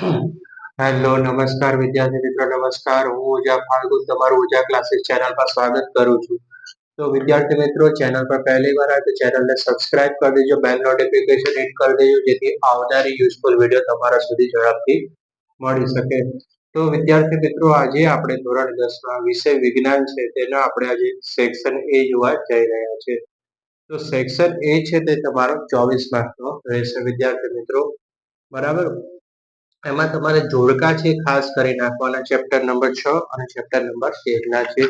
Hello નમસ્કાર વિદ્યાર્થી મિત્રો, નમસ્કાર. હું ઉજા ફાલ્ગુન તમારું ઉજા ક્લાસીસ ચેનલ પર સ્વાગત કરું છું. તો વિદ્યાર્થી મિત્રો, ચેનલ પર પહેલી વાર આવે તો ચેનલને સબસ્ક્રાઇબ કરી દેજો, બેલ નોટિફિકેશન હિટ કરી દેજો, જેથી આવનારી યુઝફુલ વિડીયો તમારા સુધી ઝડપથી મળી શકે. તો વિદ્યાર્થી મિત્રો, આજે આપણે ધોરણ 10 માં વિષય વિજ્ઞાન છે તેના આપણે આજે સેક્શન એ જોવા જઈ રહ્યા છે. તો સેક્શન એ છે તે તમારો 24 માર્કનો રહેશે વિદ્યાર્થી મિત્રો, બરાબર. એમાં તમારે જોડકા છે ખાસ કરી નાખવાના. ચેપ્ટર નંબર 6 અને ચેપ્ટર નંબર 13 ના છે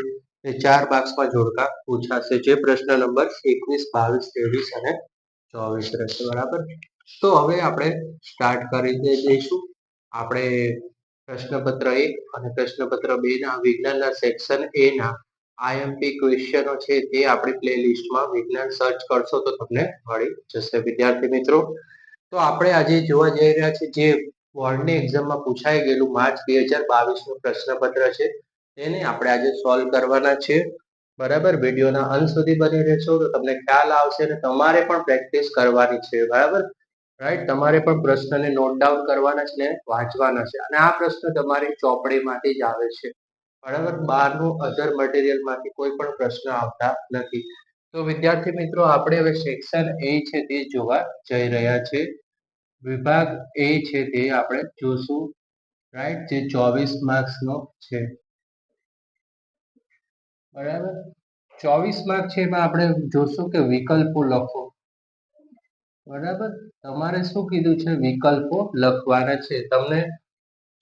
એ 4 માર્ક્સમાં જોડકા પૂછાશે, જે પ્રશ્ન નંબર 21, 22, 23 અને 24 રહેશે, બરાબર. તો હવે આપણે સ્ટાર્ટ કરી દઈશું. આપણે પ્રશ્નપત્ર 1 અને પ્રશ્નપત્ર 2 ના વિજ્ઞાનના સેક્શન એ ના આઈએમપી ક્વેશ્ચનો છે તે આપણી પ્લેલિસ્ટમાં વિજ્ઞાન સર્ચ કરશો તો તમને મળી જશે વિદ્યાર્થી મિત્રો. તો આપણે આજે જોવા જઈ રહ્યા છીએ જે બોર્ડની એક્ઝામમાં પૂછાઈ ગયેલું માર્ચ 2022 નું પ્રશ્નપત્ર છે, તેને આપણે આજે સોલ્વ કરવાના છે, બરાબર. વિડીયોના અંત સુધી બની રહેશો તો તમને ખ્યાલ આવશે અને તમારે પણ પ્રેક્ટિસ કરવાની છે, બરાબર. રાઈટ, તમારે પણ પ્રશ્નને નોટ ડાઉન કરવાના છે ને વાંચવાના છે. અને આ પ્રશ્ન તમારી ચોપડીમાંથી જ આવે છે, બરાબર. બહારનું અધર મટીરિયલમાંથી કોઈ પણ પ્રશ્ન આવતા નથી. તો વિદ્યાર્થી મિત્રો, આપણે હવે સેક્શન એ છે તે જોવા જઈ રહ્યા છે. વિભાગ એ છે તે આપણે જોશું, રાઈટ, જે 24 માર્ક્સનો છે, બરાબર. 24 માર્ક છે એમાં આપણે જોશું કે વિકલ્પો લખો, બરાબર. તમારે શું કીધું છે? વિકલ્પો લખવાના છે. તમને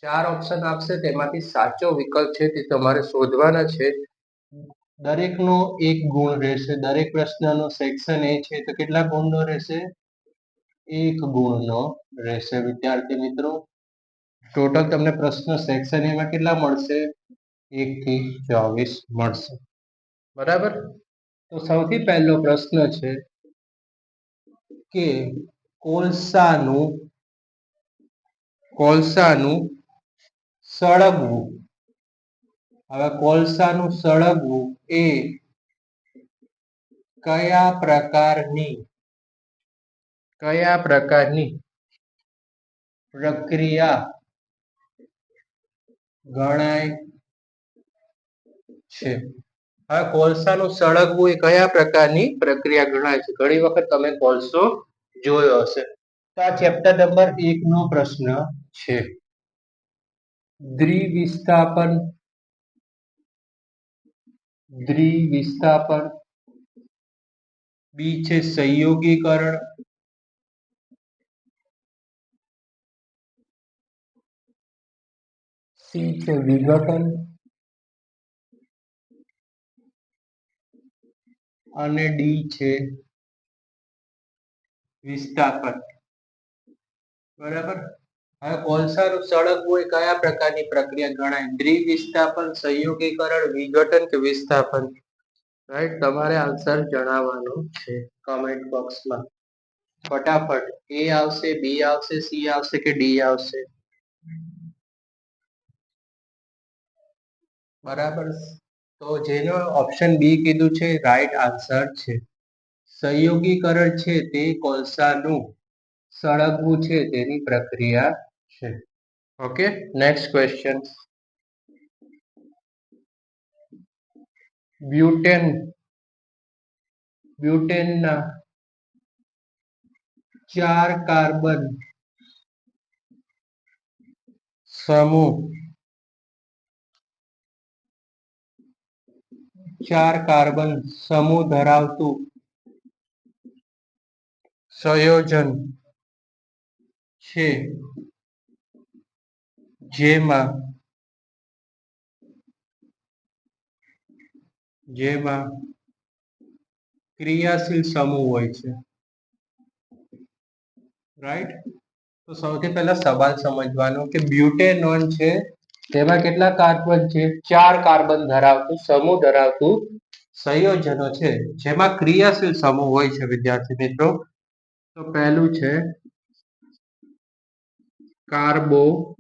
4 ઓપ્શન આપશે, તેમાંથી સાચો વિકલ્પ છે તે તમારે શોધવાના છે. દરેકનો 1 ગુણ રહેશે. દરેક પ્રશ્નનો સેક્શન એ છે તો કેટલા ગુણનો રહેશે? 1 ગુણનો રહેશે વિદ્યાર્થી મિત્રો. ટોટલ તમને પ્રશ્ન સેક્શન એમાં કેટલા મળશે? 1 થી 24 મળશે, બરાબર. તો સૌથી પહેલો પ્રશ્ન છે કે કોલસાનું સળગવું. હવે કોલસાનું સળગવું એ કયા પ્રકારની પ્રક્રિયા ગણાય છે? હવે કોલસાનું સળગવું એ કયા પ્રકારની પ્રક્રિયા ગણાય છે? ઘણી વખત તમે કોલસો જોયો હશે. તો આ ચેપ્ટર નંબર 1 નો પ્રશ્ન છે. દ્વિવિસ્થાપન, બી છે સંયોગીકરણ, સી છે વિઘટન અને ડી છે વિસ્થાપન, બરાબર. હવે કોલસાનું સળગવું એ કયા પ્રકારની પ્રક્રિયા ગણાય? દ્વિવિસ્થાપન, સંયોગીકરણ, વિઘટન કે વિસ્થાપન? રાઈટ, તમારે આન્સર જણાવવાનો છે કમેન્ટ બોક્સમાં. ફટાફટ. એ આવશે, બી આવશે, સી આવશે કે ડી આવશે? બરાબર. તો જેનો ઓપ્શન બી કીધું છે રાઈટ આન્સર છે. સંયોગીકરણ છે તે કોલસાનું સળગવું છે તેની પ્રક્રિયા છે. Okay, next question. બ્યુટેનના 4 કાર્બન સમૂહ ધરાવતું સંયોજન છે જેમાં ક્રિયાશીલ સમૂહ હોય છે, રાઈટ. તો સૌથી પહેલા સવાલ સમજવાનો કે બ્યુટેનોન છે તેમાં કેટલા કાર્બન છે? 4 કાર્બન ધરાવતું સમૂહ ધરાવતું સંયોજનો છે જેમાં ક્રિયાશીલ સમૂહ હોય છે વિદ્યાર્થી મિત્રો. તો પહેલું છે કાર્બોક્સિલિક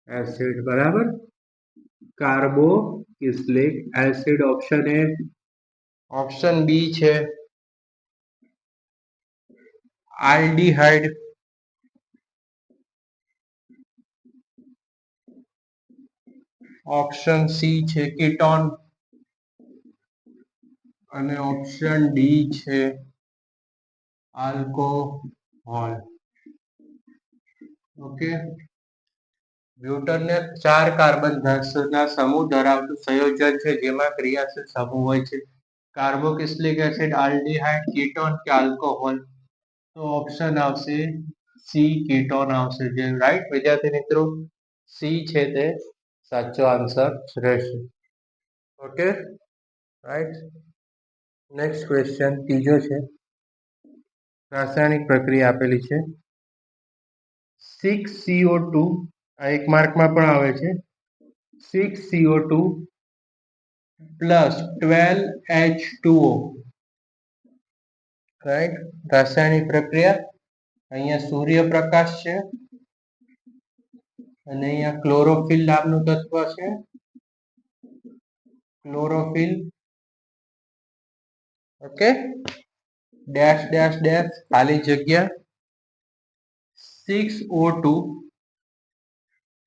એસિડ, બરાબર. Carboxylic acid option A. Option B છે આલ્ડીહાઇડ, ઓપ્શન સી છે કીટોન અને ઓપ્શન ડી છે આલ્કોહોલ. ઓકે, બ્યુટન ને 4 કાર્બન ના સમૂહ ધરાવતું સંયોજન છે જેમાં ક્રિયાશીલ સમૂહ હોય છે. કાર્બોક્સિલિક એસિડ, આલ્ડીહાઇડ, કીટોન કે આલ્કોહોલ? તો ઓપ્શન આવશે સી, કીટોન આવશે. જે રાઈટ વિદ્યાર્થી મિત્રો, સી છે તે સાચો આન્સર રહેશે. Okay, right. નેક્સ્ટ ક્વેશ્ચન ત્રીજો છે. રાસાયણિક પ્રક્રિયા આપેલી છે 6CO2, આ એક માર્કમાં પણ આવે છે. 6CO2 plus 12H2O, right. રાસાયણિક પ્રક્રિયા, અહીંયા સૂર્યપ્રકાશ છે અને અહીંયા ક્લોરોફિલ નામનું તત્વ છે. Chlorophyll. Okay, dash dash dash ખાલી જગ્યા 6O2,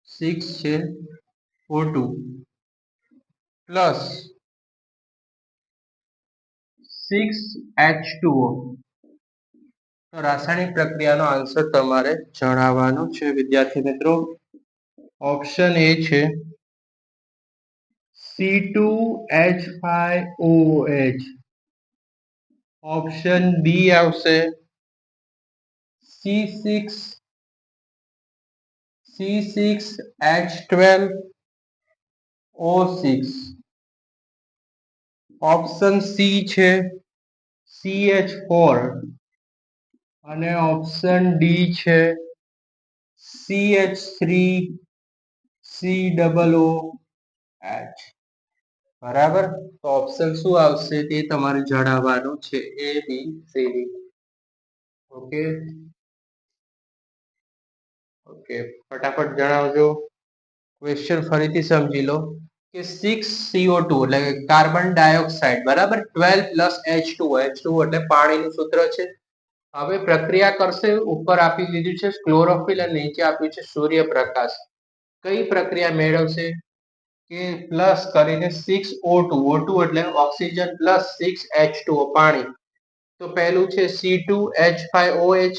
6 છે O2 પ્લસ 6H2O. તો રાસાયણિક પ્રક્રિયાનો આન્સર તમારે જણાવવાનો છે વિદ્યાર્થી મિત્રો. ઓપ્શન એ છે C2H5OH. ઓપ્શન બી આવશે C6H12O6. ઓપ્શન સી છે CH4 અને ઓપ્શન ડી છે CH3COOH. બરાબર, તો ઓપ્શન શું આવશે તે તમારે જણાવવાનું છે, A, B, C, D. Okay, okay, ફટાફટ જણાવજો. ક્વેશ્ચન ફરીથી સમજી લો કે 6CO2 એટલે કાર્બન ડાયોક્સાઇડ, બરાબર, 12 પ્લસ H2O, H2O એટલે પાણીનું સૂત્ર છે. હવે પ્રક્રિયા કરશે, ઉપર આપી દીધું છે ક્લોરોફિલ અને નીચે આપ્યું છે સૂર્યપ્રકાશ. કઈ પ્રક્રિયા મેળવશે કે પ્લસ કરીને 6O2, O2 એટલે ઓક્સિજન પ્લસ 6H2O પાણી. તો પહેલું છે C2H5OH,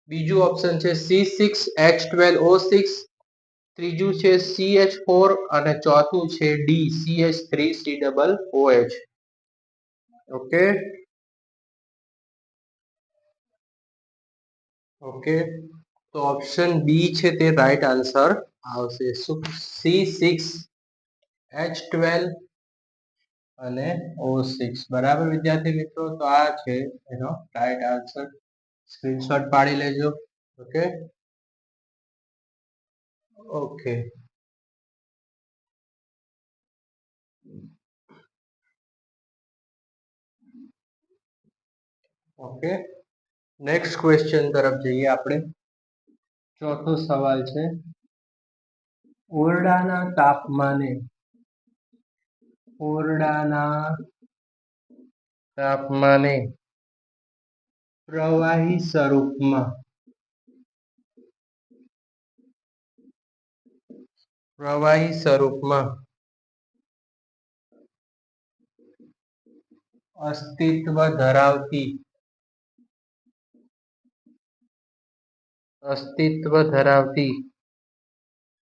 બીજું ઓપ્શન છે C6H12O6, ત્રીજું છે CH4 અને ચોથું છે D, CH3COOH. ઓકે, ઓકે, તો ઓપ્શન બી છે તે રાઈટ આન્સર આવશે. C6H12 અને O6. બરાબર વિદ્યાર્થી મિત્રો, તો આ છે એનો રાઈટ આન્સર. સ્ક્રીનશોટ પાડી લેજો. Okay, okay, okay. Next question તરફ જઈએ આપણે. ચોથો સવાલ છે, ઓરડાના તાપમાને પ્રવાહી સ્વરૂપમાં અસ્તિત્વ ધરાવતી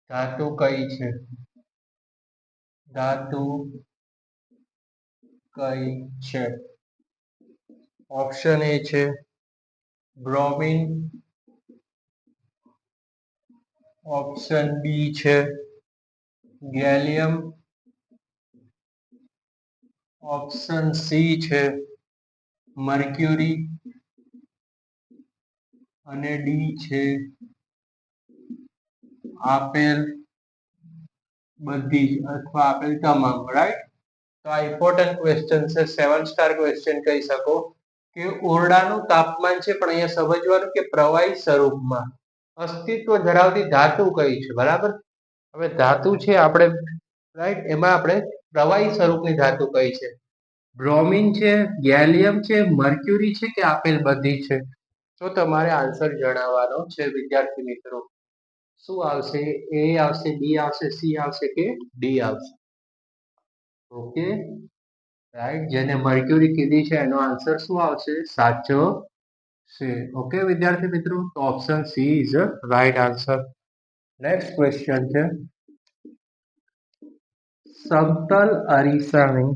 ધાતુ કઈ છે? ઓપ્શન એ છે બ્રોમિન, ઓપ્શન બી છે ગેલિયમ, ઓપ્શન સી છે મર્ક્યુરી અને ડી છે આપેલ બધી અથવા આપેલ તમામ. રાઈટ. તો આ ઇમ્પોર્ટન્ટ ક્વેશ્ચન છે, 7 સ્ટાર ક્વેશ્ચન કહી શકો કે ઓરડાનું તાપમાન છે, પણ અહીંયા સમજવાનું કે પ્રવાહી સ્વરૂપમાં અસ્તિત્વ ધરાવતી ધાતુ કઈ છે. બરાબર, હવે ધાતુ છે આપણે, રાઈટ, એમાં આપણે પ્રવાહી સ્વરૂપની ધાતુ કઈ છે? બ્રોમિન છે, ગેલિયમ છે, મર્ક્યુરી છે કે આપેલ બધી છે? તો તમારે આન્સર જણાવવાનો છે વિદ્યાર્થી મિત્રો. શું આવશે? એ આવશે, બી આવશે, સી આવશે કે ડી આવશે? Okay, right. જેને મર્ક્યુરી કીધી છે એનો આન્સર શું આવશે? સાચો છે. ઓકે વિદ્યાર્થી મિત્રો, તો option she is a right answer. Next question છે, સમતલ અરીસાની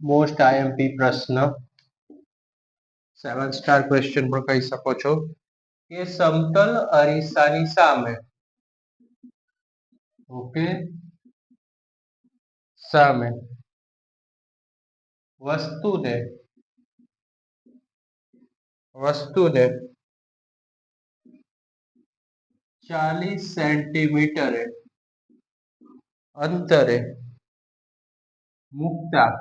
મોસ્ટ આઈએમપી પ્રશ્ન, 7 સ્ટાર ક્વેશ્ચન પણ કહી શકો છો, કે સમતલ અરીસાની સામે, ઓકે, સામે વસ્તુને વસ્તુને 40 સેન્ટીમીટરે અંતરે મૂકતા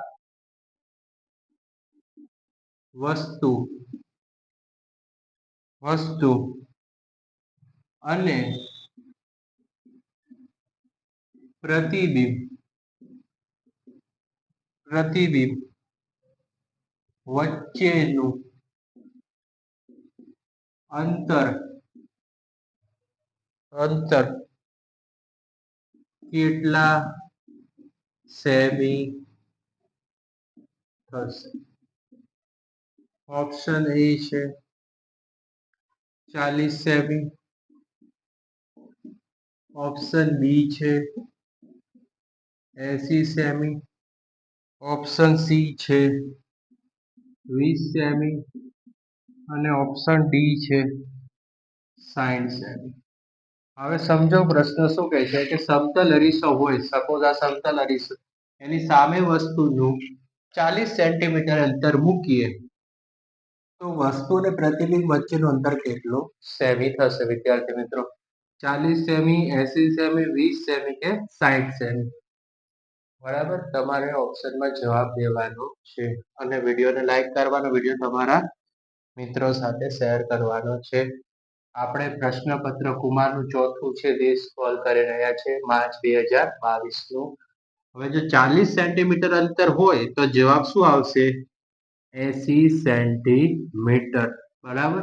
વસ્તુ વસ્તુ અને પ્રતિબિંબ પ્રતિબિંબ વચ્ચેનું અંતર અંતર કેટલા સેમી થશે? ઓપ્શન એ છે 40 સેમી, ઓપ્શન બી છે 80 સેમી, ઓપ્શન સી છે 20 સેમી અને ઓપ્શન ડી છે 60 સેમી. હવે સમજો પ્રશ્ન શું કહે છે કે સમતલ અરીસો હોય, સપોઝ આ સમતલ અરીસો, એની સામે વસ્તુનું 40 સેન્ટીમીટર અંતર મૂકીએ તો વસ્તુ અને પ્રતિબિંબ વચ્ચેનું અંતર કેટલું સેમી થશે વિદ્યાર્થી મિત્રો? 40 સેમી, 80 સેમી, 20 સેમી કે 60 સેમી? બરાબર, તમારે ઓપ્શનમાં જવાબ દેવાનો છે અને વિડીયોને લાઈક કરવાનો, વિડીયો તમારા મિત્રો સાથે શેર કરવાનો છે. આપણે પ્રશ્નપત્ર કુમારનું ચોથું છે જે સોલ્વ કરી રહ્યા છે માર્ચ 2022 નું. હવે જો 40 સેન્ટીમીટર અંતર હોય તો જવાબ શું આવશે? 80 સેન્ટીમીટર. બરાબર,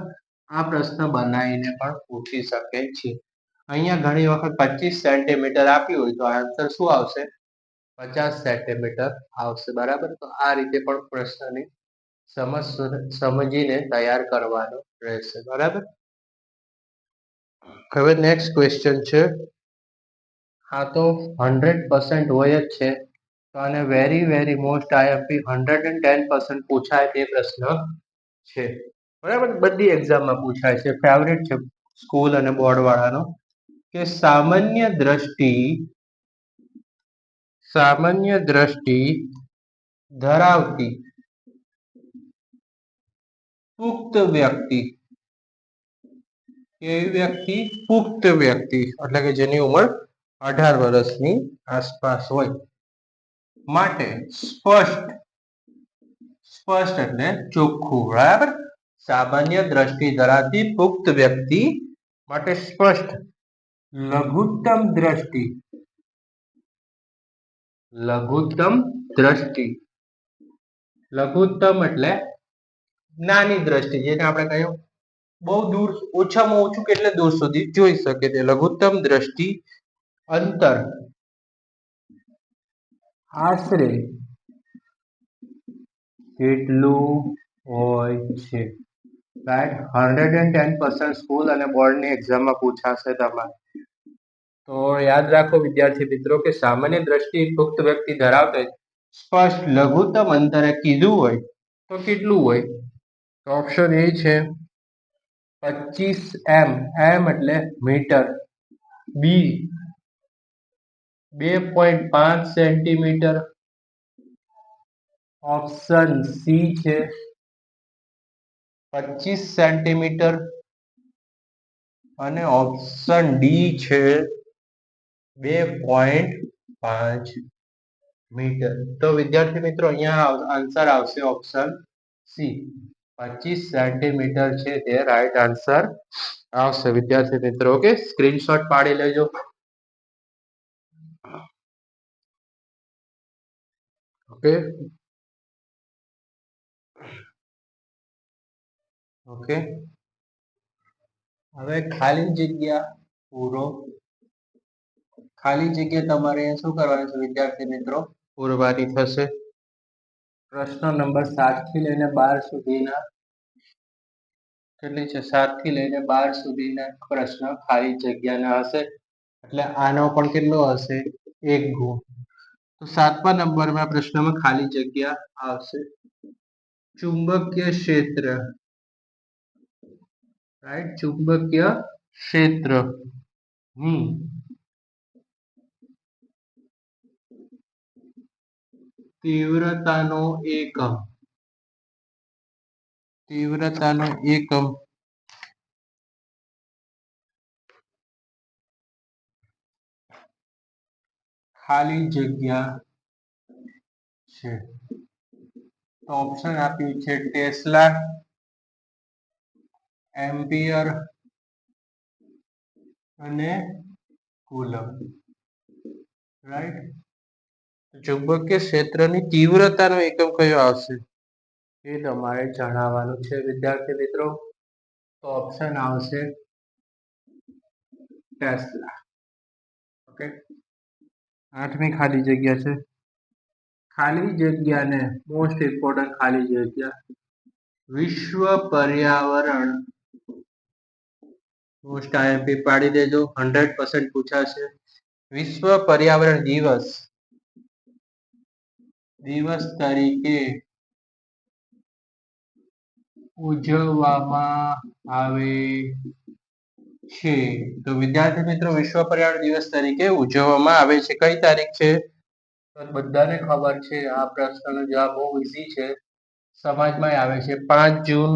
આ પ્રશ્ન બનાવીને પણ પૂછી શકે છે. અહીંયા ઘણી વખત 25 સેન્ટીમીટર આપ્યું હોય તો આન્સર શું આવશે? 50 સેન્ટીમીટર આવશે. બરાબર, તો આ રીતે પણ પ્રશ્નની સમજીને તૈયાર કરવાનો રહેશે. બરાબર, હવે નેક્સ્ટ ક્વેશ્ચન છે, હા તો 100% હોય જ છે, તો આને વેરી વેરી મોસ્ટ આઈએમપી 110% પૂછાય તે પ્રશ્ન છે. બરાબર, બધી એક્ઝામમાં પૂછાય છે, ફેવરેટ છે સ્કૂલ અને બોર્ડ વાળાનો, કે સામાન્ય દ્રષ્ટિ ધરાવતી પુખ્ત વ્યક્તિ, કેવી વ્યક્તિ? પુખ્ત વ્યક્તિ, એટલે કે જેની ઉંમર 18 વર્ષની આસપાસ હોય, માટે સ્પષ્ટ સ્પષ્ટ એટલે ચોખ્ખું. બરાબર, સામાન્ય દ્રષ્ટિ ધરાવતી પુખ્ત વ્યક્તિ માટે સ્પષ્ટ લઘુત્તમ દ્રષ્ટિ લઘુત્તમ દ્રષ્ટિ લઘુત્તમ એટલે નાની દ્રષ્ટિ, જેને આપણે કહ્યું બહુ દૂર, ઓછામાં ઓછું કેટલે દૂર સુધી જોઈ શકે તે લઘુત્તમ દ્રષ્ટિ અંતર આશરે કેટલું હોય છે? રાઈટ, 110% સ્કૂલ અને બોર્ડની એક્ઝામમાં પૂછાશે તમારે. તો યાદ રાખો વિદ્યાર્થી મિત્રો કે સામાન્ય દ્રષ્ટિ પુખ્ત વ્યક્તિ ધરાવતો સ્પષ્ટ લઘુત્તમ અંતરે કીધું હોય તો કેટલું હોય? તો ઓપ્શન એ છે 25 એમ, એમ એટલે મીટર, બી 2.5 સેન્ટીમીટર, ઓપ્શન સી છે 25 સેન્ટીમીટર અને ઓપ્શન ડી છે 2.5 મીટર. તો વિદ્યાર્થી મિત્રો અહીંયા આન્સર આવશે ઓપ્શન સી, 25 સેન્ટીમીટર છે તે રાઈટ આન્સર આવશે વિદ્યાર્થી મિત્રો. ઓકે, સ્ક્રીનશોટ પાડી લેજો. ઓકે, ઓકે, હવે ખાલી જગ્યા પૂરો. ખાલી જગ્યા તમારે શું કરવાની છે વિદ્યાર્થી મિત્રો? પૂરવાની થશે. પ્રશ્ન નંબર 7 થી લઈને 12 સુધીના કેટલી છે? 7 થી લઈને 12 સુધીના પ્રશ્ન ખાલી જગ્યાના હશે. એટલે આનો પણ કેટલો હશે? 1 ગુણ. તો 7મા નંબરમાં પ્રશ્નમાં ખાલી જગ્યા આવશે. ચુંબકીય ક્ષેત્ર, રાઈટ? ચુંબકીય ક્ષેત્ર તીવ્રતાનો એકમ. તીવ્રતાનો એકમ ખાલી જગ્યા છે. તો ઓપ્શન આપ્યું છે ટેસ્લા, એમ્પિયર અને કુલમ, રાઈટ? ચુંબકીય ક્ષેત્રની તીવ્રતાનો એકમ કયો આવશે એ તમારે જણાવવાનું છે વિદ્યાર્થી મિત્રો. તો ઓપ્શન આવશે ટેસ્લા. ઓકે, 8મી ખાલી જગ્યા છે. ખાલી જગ્યાને મોસ્ટ ઇમ્પોર્ટન્ટ ખાલી જગ્યા વિશ્વ પર્યાવરણ, મોસ્ટ આઈએમપી પાડી દેજો, 100% પૂછાશે. વિશ્વ પર્યાવરણ દિવસ તરીકે ઉજવવામાં આવે છે. તો વિદ્યાર્થી મિત્રો, વિશ્વ પર્યાવરણ દિવસ તરીકે ઉજવવામાં આવે છે. કઈ તારીખ છે? બધાને ખબર છે. આ પ્રશ્નનો જવાબ બહુ ઈઝી છે. સમાજમાં આવે છે 5 જૂન,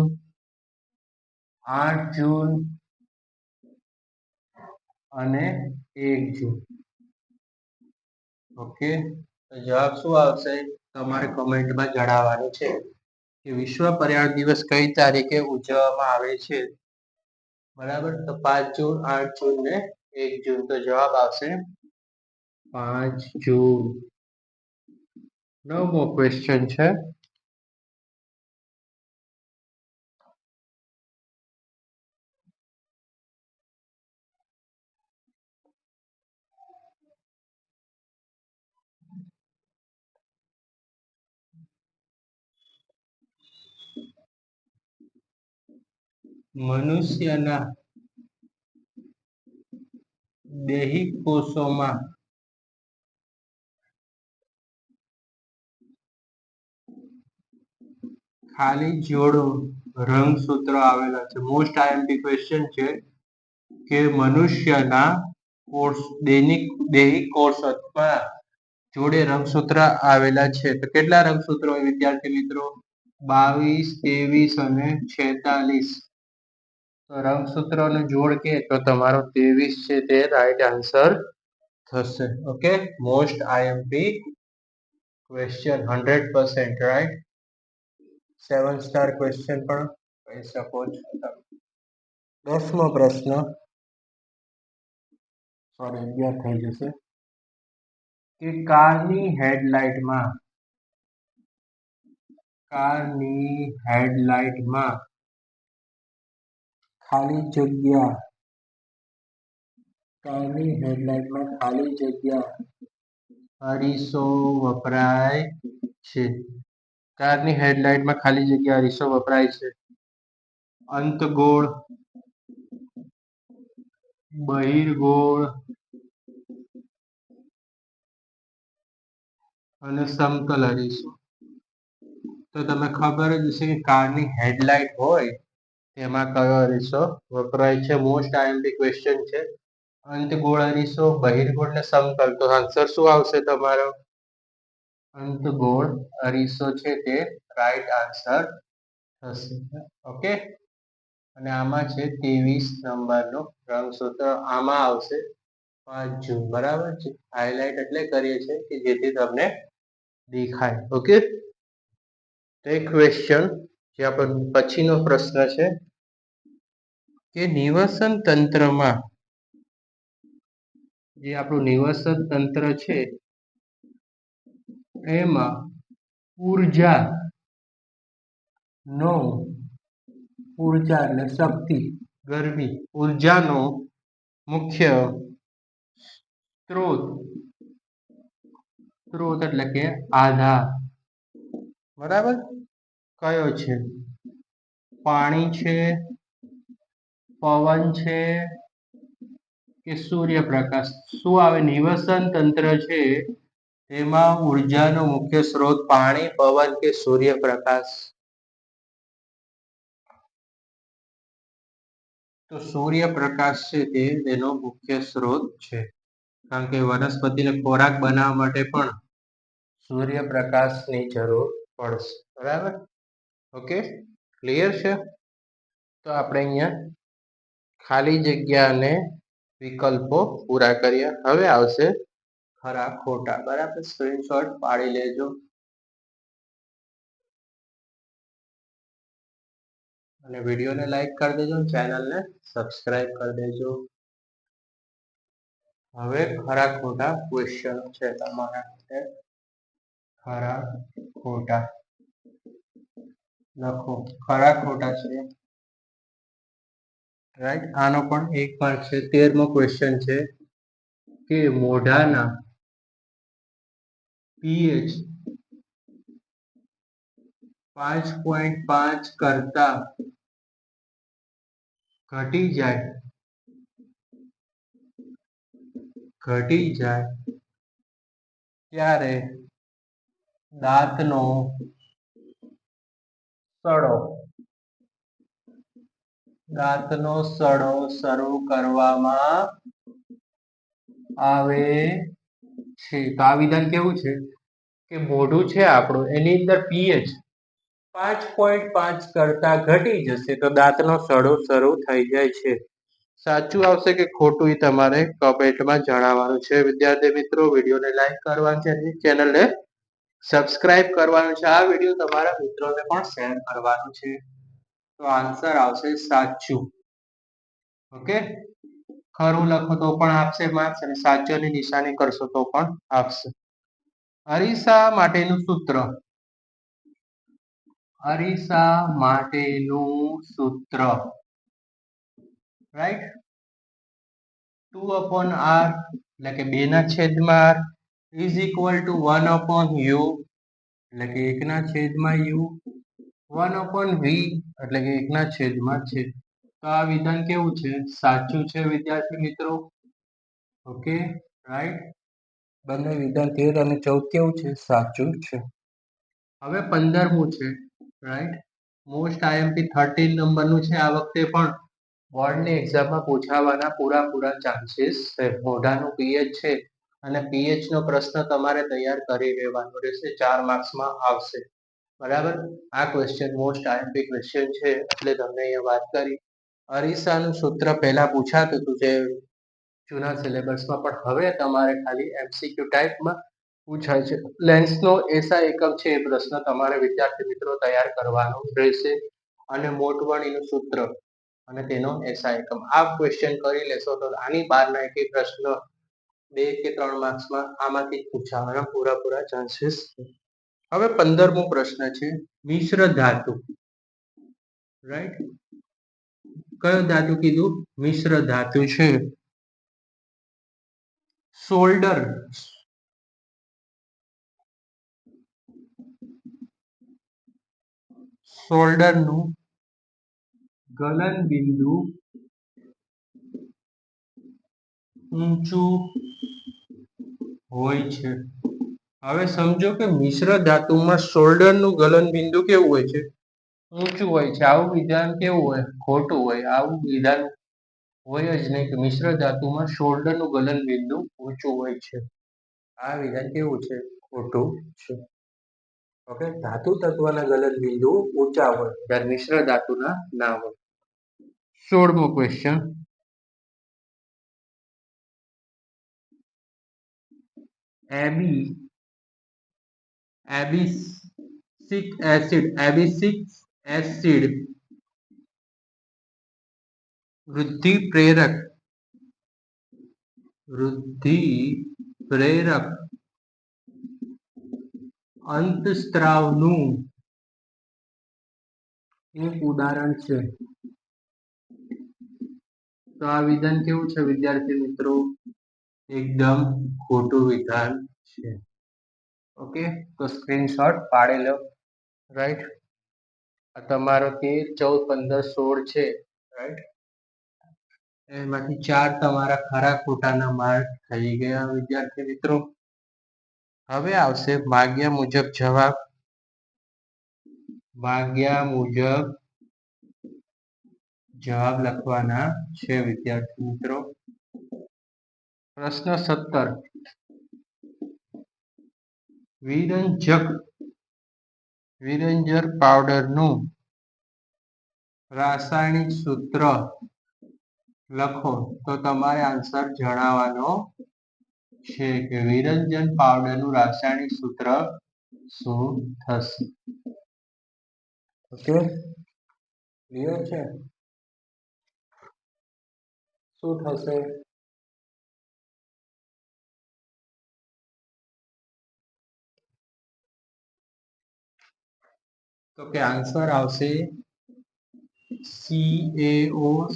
8 જૂન અને 1 જૂન. ઓકે, તો જવાબ શું આવશે તમારે કમેન્ટમાં જણાવવાનું છે કે વિશ્વ પર્યાવરણ દિવસ કઈ તારીખે ઉજવવામાં આવે છે. બરાબર, તો 5 જૂન, 8 જૂન ને 1 જૂન. તો જવાબ આવશે 5 જૂન. 9મો ક્વેશ્ચન છે. મનુષ્યના દૈહિક કોષોમાં ખાલી જોડો રંગસૂત્રો આવેલા છે. મોસ્ટ આઈએમપી ક્વેશ્ચન છે કે મનુષ્યના દૈહિક કોષમાં જોડે રંગસૂત્ર આવેલા છે. તો કેટલા રંગસૂત્રો હોય વિદ્યાર્થી મિત્રો? 22, 23 અને 46. તો રંગસૂત્રોનો જોડ કે તો તમારો 23 છે તે રાઈટ આન્સર થશે. Okay, most IMP question, 100% right. 7 star question પણ કહી શકો છો તમે. 10મો પ્રશ્ન, સોરી 11 થઈ જશે, કે કારની હેડલાઇટમાં ખાલી અરીસો વપરાય છે. કારની હેડલાઇટમાં ખાલી જગ્યા અરીસો વપરાય છે. અંતગોળ, બહિર્ગોળ અને સમતલ અરીસો. તો તમને ખબર જ હશે કે કારની હેડલાઇટ હોય તેમાં કયો અરીસો વપરાય છે. મોસ્ટ આઈએમપી ક્વેશ્ચન છે. અંતગોળ અરીસો, બહિર્ગોળ ને સમતલ. તો આન્સર શું આવશે તમારો? અંતગોળ અરીસો છે તે રાઈટ આન્સર થશે. ઓકે, અને આમાં છે 23 નંબરનો રંગસૂત્ર. આમાં આવશે 5 જૂન. બરાબર છે, હાઇલાઇટ એટલે કરીએ છીએ કે જેથી તમને દેખાય. ઓકે, તો એક ક્વેશ્ચન જે આપણો પછીનો પ્રશ્ન છે કે નિવસન તંત્રમાં, જે આપણું નિવસન તંત્ર છે એમાં ઉર્જાનો ઉર્જા એટલે શક્તિ, ગરમી, ઉર્જાનો મુખ્ય સ્ત્રોત, સ્ત્રોત એટલે કે આધાર, બરાબર, કયો છે? પાણી છે, પવન છે કે સૂર્યપ્રકાશ? શું આવે? નિવસન તંત્ર છે તેમાં ઉર્જાનો મુખ્ય સ્ત્રોત પાણી, પવન કે સૂર્યપ્રકાશ? તો સૂર્યપ્રકાશ છે તે તેનો મુખ્ય સ્ત્રોત છે, કારણ કે વનસ્પતિને ખોરાક બનાવવા માટે પણ સૂર્યપ્રકાશની જરૂર પડશે, બરાબર? ઓકે, ક્લિયર છે? તો આપણે અહીંયા ખાલી જગ્યા અને વિકલ્પો પૂરા કર્યા. હવે આવશે ખરા ખોટા, બરાબર? સ્ક્રીનશોટ પાડી લેજો અને વિડીયોને લાઈક કરી દેજો, ચેનલને સબસ્ક્રાઇબ કરી દેજો. હવે ખરા ખોટા ક્વેશ્ચન છે તમારા માટે. ખરા ખોટા લખો, ખરા ખોટા છે, રાઈટ? આનો પણ 1 માર્ક છે. 13મો ક્વેશ્ચન છે કે મોઢાના pH 5.5 કરતા ઘટી જાય ત્યારે દાંતનો સડો શરૂ કરવામાં આવે છે. તો આ વિધાન કેવું છે કે મોઢું છે આપણું, એની અંદર pH 5.5 કરતા ઘટી જશે તો દાંતનો સડો શરૂ થઈ જાય છે. સાચું આવશે કે ખોટું એ તમારે કમેન્ટમાં જણાવવાનું છે. વિદ્યાર્થી મિત્રો, વિડીયોને લાઈક કરવાનું છે અને ચેનલને સબસ્ક્રાઇબ કરવાનું છે. આ વિડીયો તમારા મિત્રોને પણ શેર કરવાનું છે. તો આન્સર આવશે સાચું. ઓકે, ખરું લખો તો પણ આપશે માર્ક્સ અને સાચુંની નિશાની કરશો તો પણ આપશે. અરીસા માટેનું સૂત્ર, અરીસા માટેનું સૂત્ર, રાઈટ? 2/r એટલે કે 2/r is equal to 1/u એટલે કે 1/u, 1/v એટલે કે 1/છે. તો આ વિધાન કેવું છે? સાચું છે વિદ્યાર્થી મિત્રો. Okay, right? બંને વિધાન 13 અને 14 કેવું છે? સાચું છે. હવે 15મું છે, રાઈટ? મોસ્ટ આઈએમપી 13 નંબરનું છે. આ વખતે પણ બોર્ડની એક્ઝામમાં પૂછાવાના પૂરા ચાન્સીસ છે. મોઢાનું pH છે અને pH નો પ્રશ્ન તમારે તૈયાર કરી લેવાનો રહેશે. 4 માર્ક્સમાં આવશે, બરાબર? આ ક્વેશ્ચન મોસ્ટ આઈએમપી ક્વેશ્ચન છે એટલે તમને અહીંયા વાત કરી. અરીસાનું સૂત્ર પહેલા પૂછાતું હતું જે જૂના સિલેબસમાં, પણ હવે તમારે ખાલી MCQ ટાઈપમાં પૂછાય છે. લેન્સનો એસઆઈ એકમ છે એ પ્રશ્ન તમારે વિદ્યાર્થી મિત્રો તૈયાર કરવાનો રહેશે અને મોટવણીનું સૂત્ર અને તેનો એસઆઈ એકમ. આ ક્વેશ્ચન કરી લેશો તો આની બહારના એક પ્રશ્ન 2 કે 3 માર્ક્સમાં આમાંથી પૂછાવાના પૂરા ચાન્સીસ છે. હવે 15મો પ્રશ્ન છે મિશ્ર ધાતુ, રાઈટ? કયો ધાતુ કીધું? મિશ્ર ધાતુ છે. સોલ્ડરનું ગલન બિંદુ ઊંચું હોય છે. હવે સમજો કે મિશ્ર ધાતુમાં સોલ્ડરનું ગલન બિંદુ કેવું હોય છે? ઊંચું હોય છે. આવું વિધાન કેવું હોય? ખોટું હોય. આવું વિધાન હોય જ નહીં કે મિશ્ર ધાતુમાં સોલ્ડરનું ગલન બિંદુ ઊંચું હોય છે. આ વિધાન કેવું છે? ખોટું છે. ઓકે, ધાતુ તત્વના ગલન બિંદુ ઊંચા હોય જ્યારે મિશ્ર ધાતુના ના હોય. 16મો ક્વેશ્ચન, એબિસિક એસિડ વૃદ્ધિ પ્રેરક અંતસ્ત્રાવનું એક ઉદાહરણ છે. તો આ વિધાન કેવું છે વિદ્યાર્થી મિત્રો? એકદમ ખોટું વિધાન છે. ઓકે, તો સ્ક્રીનશોટ પાડી લો. રાઈટ, આ તમારો 13, 14, 15, 16 છે. રાઈટ, એમાંથી 4 તમારા ખરા ખોટાના માર્ક થઈ ગયા વિદ્યાર્થી મિત્રો. હવે આવશે માગ્યા મુજબ જવાબ. માગ્યા મુજબ જવાબ લખવાના છે વિદ્યાર્થી મિત્રો. પ્રશ્ન 17. વિરંજક પાવડરનું રાસાયણિક સૂત્ર લખો. તો તમારે આન્સર જણાવવાનો છે કે વિરંજન પાવડરનું રાસાયણિક સૂત્ર શું થશે. ઓકે, ક્લિયર છે? શું થશે? તો કે આન્સર આવશે CaOCl2.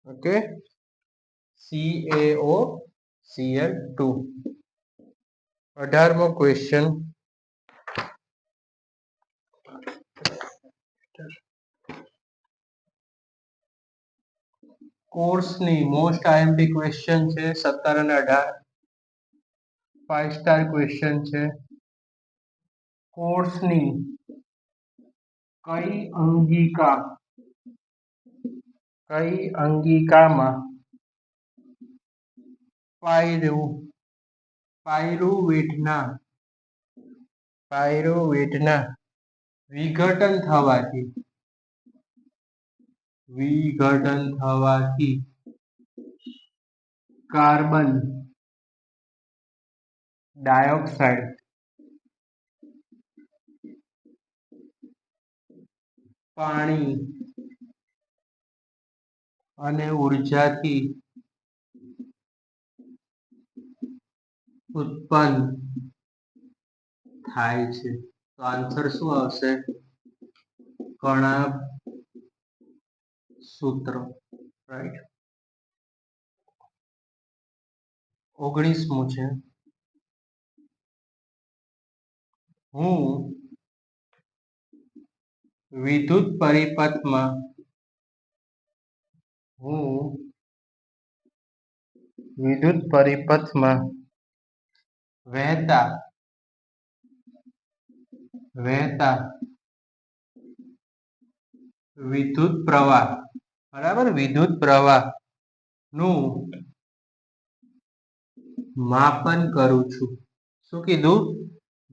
Okay, CaOCl2. 18મો ક્વેશ્ચન. કોર્સની મોસ્ટ આઈએમપી ક્વેશ્ચન છે 17 અને 18. 5 સ્ટાર ક્વેશ્ચન છે. કોર્સની કઈ અંગિકામાં પાયરુવેટના વિઘટન થવાથી કાર્બન ડાયોક્સાઇડ, પાણી અને ઉર્જાથી ઉત્પન્ન થાય છે. તો આન્સર શું આવશે? કણાભ સૂત્ર. રાઈટ. 19મું છે. હું વિદ્યુત પરિપથમાં વહેતા વિદ્યુત પ્રવાહ નું માપન કરું છું. શું કીધું?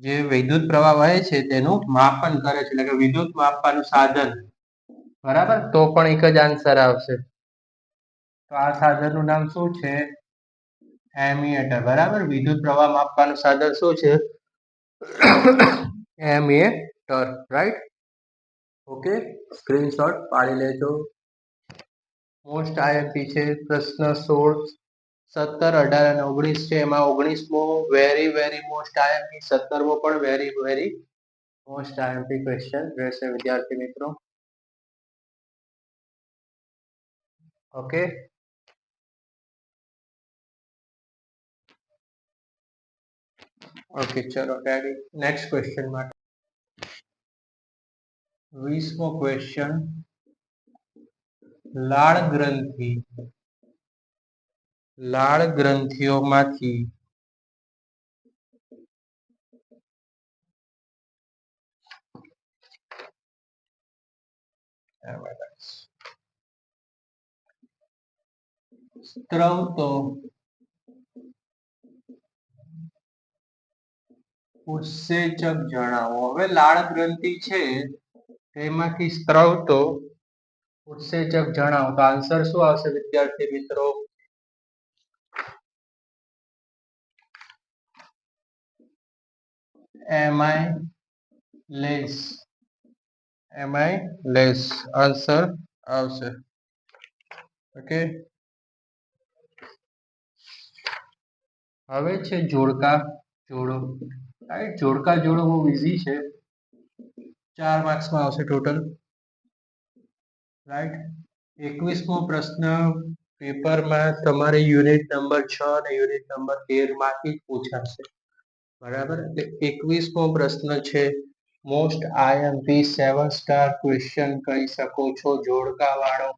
જે વિદ્યુત પ્રવાહ વહે છે તેનું માપન કરે છે, એટલે કે વિદ્યુત માપવાનું સાધન. બરાબર, તો પણ એક જ આન્સર આવશે. તો આ સાધનનું નામ શું છે? એમીટર. બરાબર, વિદ્યુત પ્રવાહ માપવાનું સાધન શું છે? એમીટર. રાઈટ. ઓકે, સ્ક્રીનશોટ પાડી લેજો. મોસ્ટ આઈએમપી છે પ્રશ્ન 16, 17, 18 અને 19 છે. એમાં 19મો વેરી મોસ્ટ આઈએમપી, 17મો પણ વેરી મોસ્ટ આઈએમપી ક્વેશ્ચન રહેશે વિદ્યાર્થી મિત્રો. ઓકે, ચલો રેડી. નેક્સ્ટ ક્વેશ્ચન માટે 20મો ક્વેશ્ચન. લાળ ગ્રંથિઓમાંથી સ્ત્રવતો ઉત્સેચક જણાવો. હવે લાળ ગ્રંથિ છે તેમાંથી સ્ત્રવતો ઉત્સેચક જણાવો. તો આન્સર શું આવશે વિદ્યાર્થી મિત્રો? એમાઇલેસ આન્સર આવશે. ઓકે, હવે છે જોડકા જોડો. રાઈટ, જોડકા જોડો બહુ ઈઝી છે. 4 માર્ક્સમાં આવશે ટોટલ, રાઈટ. 21મો પ્રશ્ન પેપરમાં તમારે યુનિટ નંબર 6 અને યુનિટ નંબર 13 માંથી પૂછાશે, બરાબર. એટલે 21મો પ્રશ્ન છે મોસ્ટ આઈએમપી 7 સ્ટાર ક્વેશ્ચન કહી શકો છો જોડકા વાળો.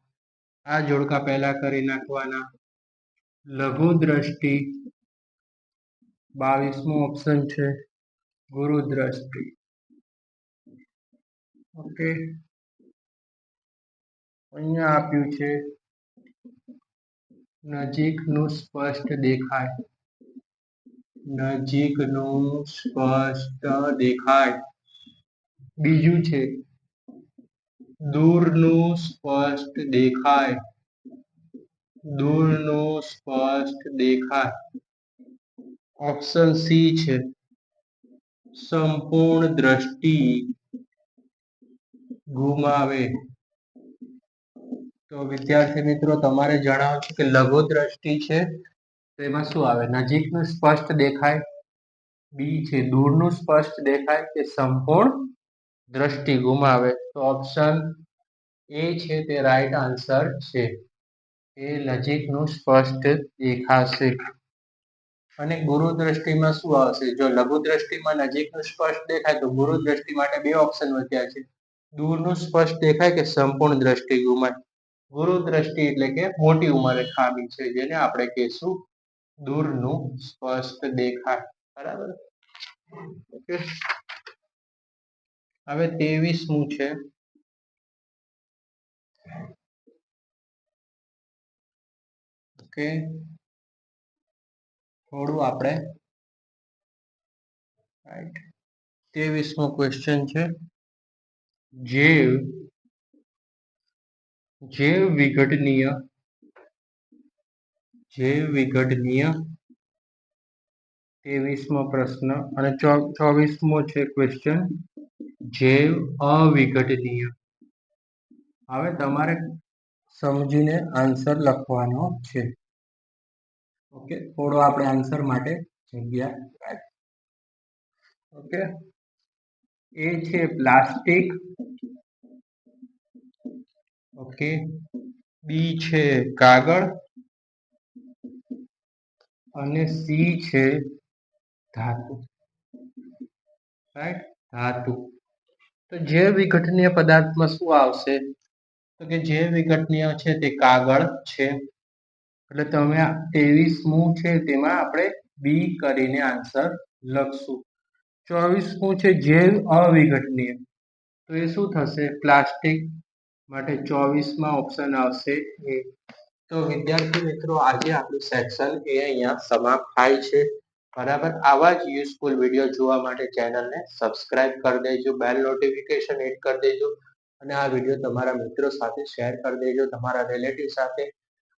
આ જોડકા પહેલા કરી નાખવાના. લઘુ દ્રષ્ટિ 22મો ઓપ્શન છે, ગુરુ દ્રષ્ટિ. ઓકે, અહીંયા આપ્યું છે નજીકનું સ્પષ્ટ દેખાય. નજીકનું સ્પષ્ટ દેખાય. બીજું છે દૂરનું સ્પષ્ટ દેખાય. દૂરનું સ્પષ્ટ દેખાય. ઓપ્શન સી છે સંપૂર્ણ દ્રષ્ટિ ગુમાવે. તો વિદ્યાર્થી મિત્રો તમારે જણાવો છો કે લઘુ દ્રષ્ટિ છે તેમાં શું આવે? નજીકનું સ્પષ્ટ દેખાય, બી છે દૂરનું સ્પષ્ટ દેખાય, કે સંપૂર્ણ દ્રષ્ટિ ગુમાવે. તો ઓપ્શન એ છે તે રાઈટ આન્સર છે. એ નજીકનું સ્પષ્ટ દેખાશે. અને ગુરુ દ્રષ્ટિમાં શું આવશે? જો લઘુ દ્રષ્ટિમાં નજીકનું સ્પષ્ટ દેખાય તો ગુરુ દ્રષ્ટિ માટે બે ઓપ્શન વધ્યા છે, દૂરનું સ્પષ્ટ દેખાય કે સંપૂર્ણ દ્રષ્ટિ ગુમાય. ગુરુ દ્રષ્ટિ એટલે કે મોટી ઉંમરે ખામી છે, જેને આપણે કહીશું દૂરનું સ્પષ્ટ દેખાય, બરાબર. ઓકે, હવે 23મું છે ઓકે, થોડું આપણે રાઈટ. 23મો ક્વેશ્ચન છે જૈવ વિઘટનીય 23મો પ્રશ્ન. અને 24મો છે ક્વેશ્ચન જૈવ અવિઘટનીય. હવે તમારે સમજીને આન્સર લખવાનો છે. ઓકે, થોડો આપણે આન્સર માટે જગ્યા રાખી. ઓકે, એ છે પ્લાસ્ટિક. ઓકે, બી છે કાગળ અને સી છે ધાતુ, રાઈટ, ધાતુ. તો જૈવ વિઘટનીય પદાર્થમાં શું આવશે? તો કે જૈવ વિઘટનીય છે તે કાગળ છે. એટલે તમે 23મું છે તેમાં આપણે બી કરીને આન્સર લખશું. 24મું છે જૈવ અવિઘટનીય, તો એ શું થશે? પ્લાસ્ટિક. માટે 24માં ઓપ્શન આવશે એ. તો વિદ્યાર્થી મિત્રો આજે આપણું સેક્શન એ અહીંયા સમાપ્ત થાય છે, બરાબર. આવા જ યુઝફુલ વિડીયો જોવા માટે ચેનલને સબસ્ક્રાઇબ કરી દેજો, બેલ નોટિફિકેશન હિટ કરી દેજો અને આ વિડીયો તમારા મિત્રો સાથે શેર કરી દેજો, તમારા રિલેટિવ સાથે.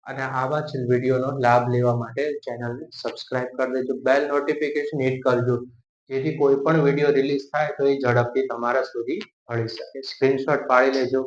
અને આવા જ વિડીયોનો લાભ લેવા માટે ચેનલને સબસ્ક્રાઇબ કરી દેજો, બેલ નોટિફિકેશન હિટ કરજો, જેથી કોઈ પણ વિડીયો રિલીઝ થાય તો એ ઝડપથી તમારા સુધી મળી શકે. સ્ક્રીનશોટ પાડી લેજો.